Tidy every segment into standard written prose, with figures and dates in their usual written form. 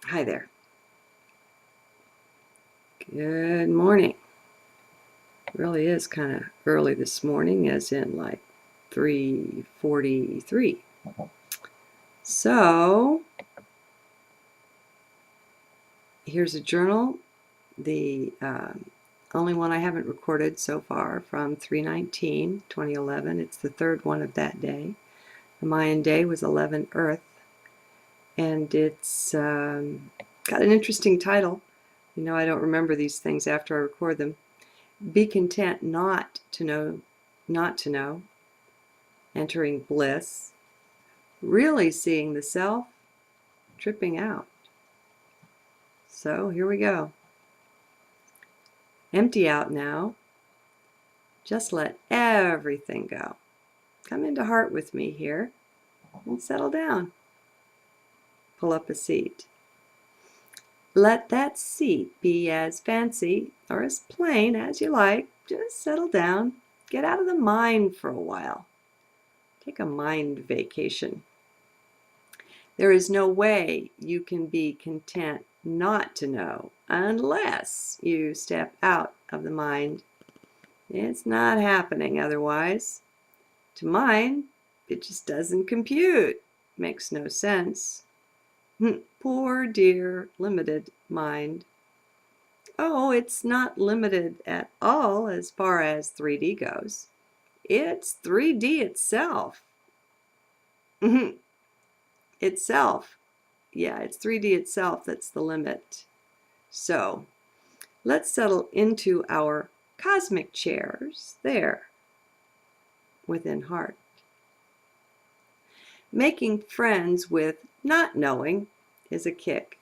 Hi there. Good morning. Really is kind of early this morning, as in like 3:43. So here's a journal, the only one I haven't recorded so far, from 3/19/2011. It's the third one of that day. The Mayan day was 11 Earth, and it's got an interesting title. You know, I don't remember these things after I record them. Be content not to know, entering bliss, really seeing the self, tripping out. So here we go. Empty out now. Just let everything go. Come into heart with me here and settle down. Pull up a seat. Let that seat be as fancy or as plain as you like. Just settle down. Get out of the mind for a while. Take a mind vacation. There is no way you can be content not to know unless you step out of the mind. It's not happening otherwise. To mind, it just doesn't compute. Makes no sense. Poor dear limited mind. Oh, it's not limited at all as far as 3D goes. It's 3D itself. Itself. Yeah, it's 3D itself that's the limit. So let's settle into our cosmic chairs there within heart. Making friends with not knowing is a kick.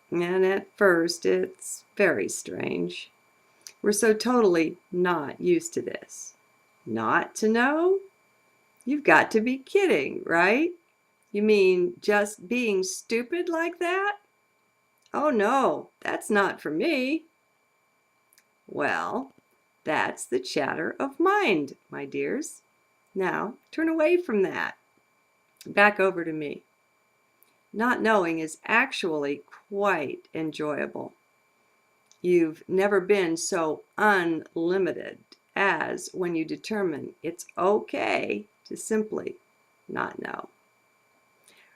And at first it's very strange. We're so totally not used to this. Not to know? You've got to be kidding, right? You mean just being stupid like that? Oh no, that's not for me. Well, that's the chatter of mind, my dears. Now, turn away from that. Back over to me. Not knowing is actually quite enjoyable. You've never been so unlimited as when you determine it's okay to simply not know.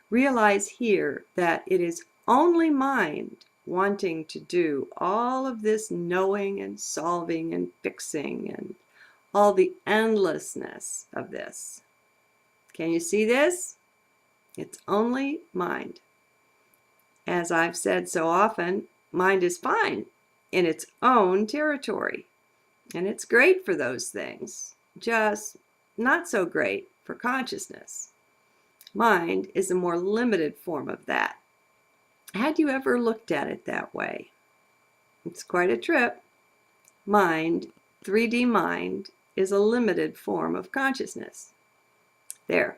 Realize here that it is only mind wanting to do all of this knowing and solving and fixing and all the endlessness of this. Can you see this? It's only mind. As I've said so often, mind is fine in its own territory, and it's great for those things, just not so great for consciousness. Mind is a more limited form of that. Had you ever looked at it that way? It's quite a trip. Mind, 3D mind, is a limited form of consciousness. There,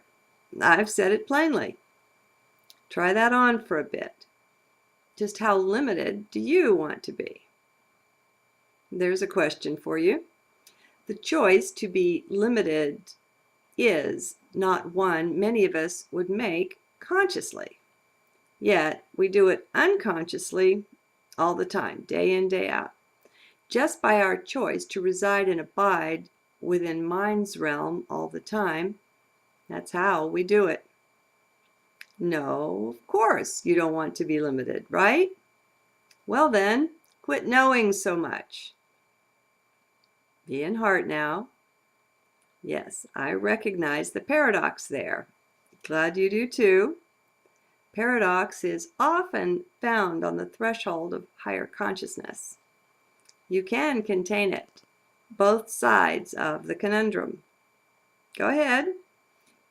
I've said it plainly. Try that on for a bit. Just how limited do you want to be? There's a question for you. The choice to be limited is not one many of us would make consciously. Yet we do it unconsciously all the time, day in, day out, just by our choice to reside and abide within mind's realm all the time. That's how we do it. No, of course you don't want to be limited, right? Well then, quit knowing so much. Be in heart now. Yes, I recognize the paradox there. Glad you do too. Paradox is often found on the threshold of higher consciousness. You can contain it, both sides of the conundrum. Go ahead.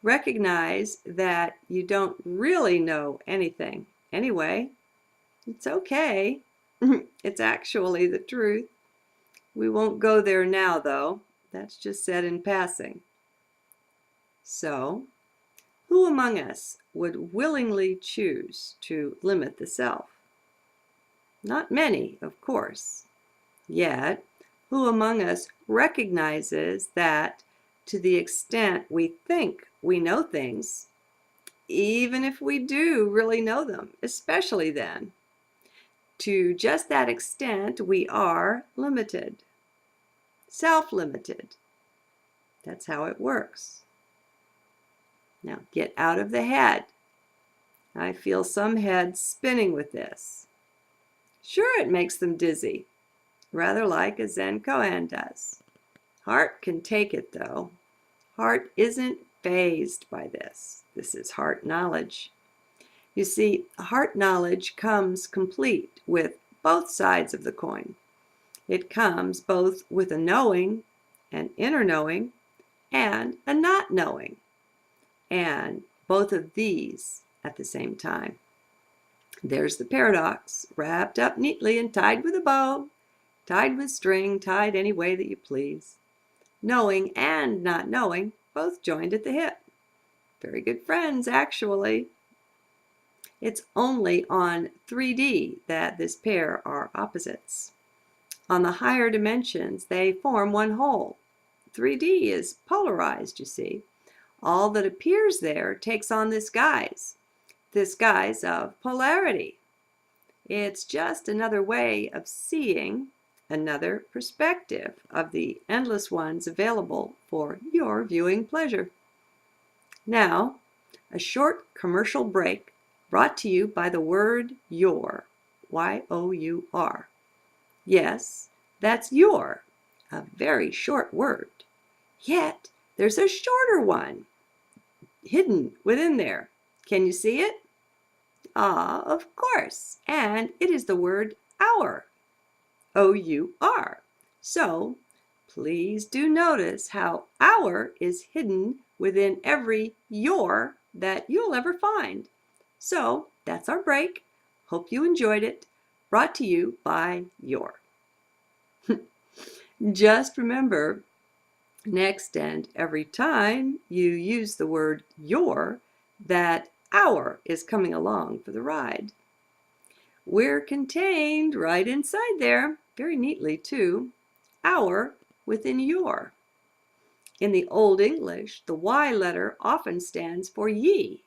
Recognize that you don't really know anything anyway. It's okay. It's actually the truth. We won't go there now, though. That's just said in passing. So, who among us would willingly choose to limit the self? Not many, of course. Yet, who among us recognizes that to the extent we think we know things, even if we do really know them, especially then, To just that extent, we are limited, self-limited. That's how it works. Now, get out of the head. I feel some heads spinning with this. Sure, it makes them dizzy, rather like a Zen koan does. Heart can take it, though. Heart isn't fazed by this. This is heart knowledge. You see, heart knowledge comes complete with both sides of the coin. It comes both with a knowing, an inner knowing, and a not knowing, and both of these at the same time. There's the paradox, wrapped up neatly and tied with a bow, tied with string, tied any way that you please. Knowing and not knowing, both joined at the hip. Very good friends, actually. It's only on 3D that this pair are opposites. On the higher dimensions, they form one whole. 3D is polarized, you see. All that appears there takes on this guise of polarity. It's just another way of seeing, another perspective of the endless ones available for your viewing pleasure. Now, a short commercial break brought to you by the word your, Y-O-U-R. Yes, that's your, a very short word. Yet, there's a shorter one hidden within there. Can you see it? Ah, of course. And it is the word our, O-U-R. So, please do notice how our is hidden within every your that you'll ever find. So, that's our break. Hope you enjoyed it. Brought to you by your. Just remember, next and every time you use the word your, that our is coming along for the ride. We're contained right inside there, very neatly too, our within your. In the Old English, the Y letter often stands for ye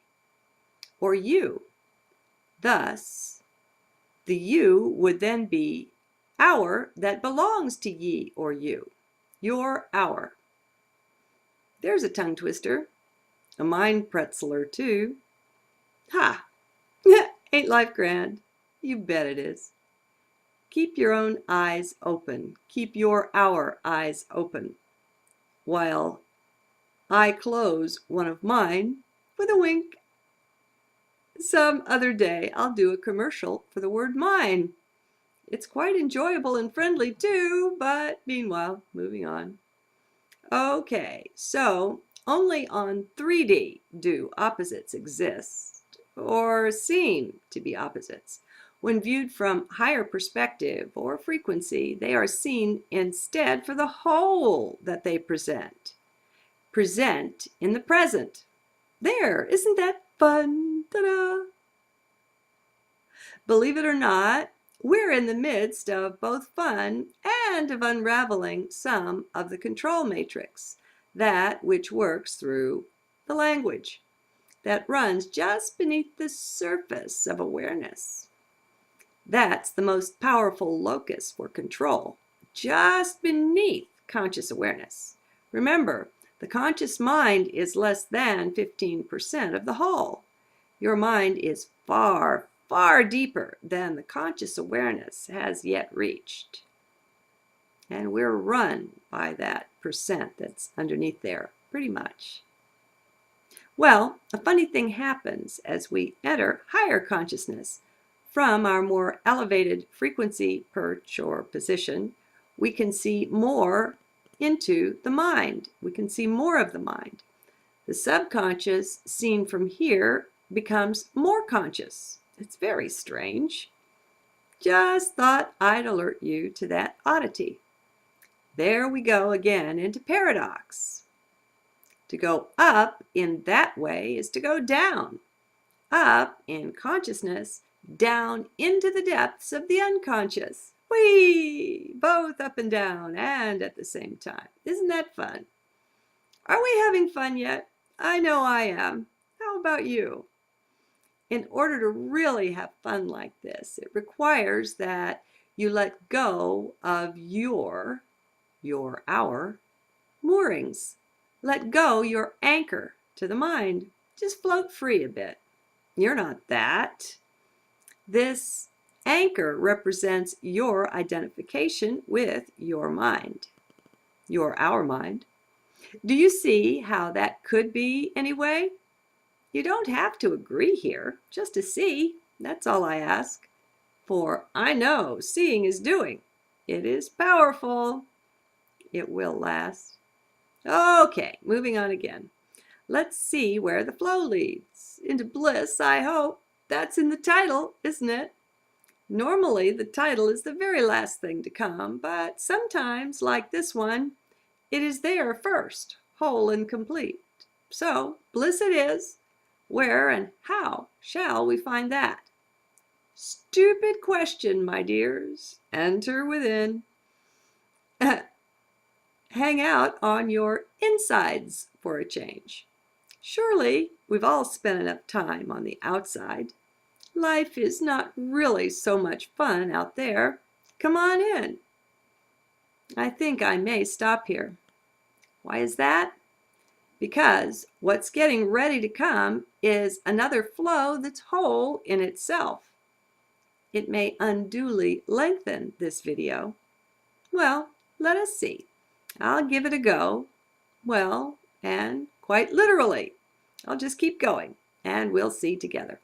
or you. Thus, the you would then be our that belongs to ye or you. Your, our. There's a tongue twister, a mind pretzeler too. Ha! Ain't life grand? You bet it is. Keep your own eyes open. Keep your our eyes open. While I close one of mine with a wink. Some other day I'll do a commercial for the word mine. It's quite enjoyable and friendly too, but meanwhile, moving on. Okay, so only on 3D do opposites exist, or seem to be opposites. When viewed from higher perspective or frequency, they are seen instead for the whole that they present. Present in the present. There, isn't that fun? Ta-da! Believe it or not, we're in the midst of both fun and of unraveling some of the control matrix, that which works through the language, that runs just beneath the surface of awareness. That's the most powerful locus for control, just beneath conscious awareness. Remember, the conscious mind is less than 15% of the whole. Your mind is far, far deeper than the conscious awareness has yet reached. And we're run by that percent that's underneath there, pretty much. Well, a funny thing happens as we enter higher consciousness. From our more elevated frequency perch or position, we can see more into the mind. We can see more of the mind. The subconscious, seen from here, becomes more conscious. It's very strange. Just thought I'd alert you to that oddity. There we go again into paradox. To go up in that way is to go down. Up in consciousness, down into the depths of the unconscious. Whee! Both up and down and at the same time. Isn't that fun? Are we having fun yet? I know I am. How about you? In order to really have fun like this, it requires that you let go of our moorings. Let go your anchor to the mind. Just float free a bit. You're not that. This anchor represents your identification with your mind, our mind. Do you see how that could be anyway? You don't have to agree here, just to see. That's all I ask. For I know seeing is doing. It is powerful. It will last. Okay, moving on again. Let's see where the flow leads. Into bliss, I hope. That's in the title, isn't it? Normally, the title is the very last thing to come, but sometimes, like this one, it is there first, whole and complete. So, bliss it is. Where and how shall we find that? Stupid question, my dears. Enter within. Hang out on your insides for a change. Surely we've all spent enough time on the outside. Life is not really so much fun out there. Come on in. I think I may stop here. Why is that? Because what's getting ready to come is another flow that's whole in itself. It may unduly lengthen this video. Well, let us see. I'll give it a go. Well, and quite literally. I'll just keep going, and we'll see together.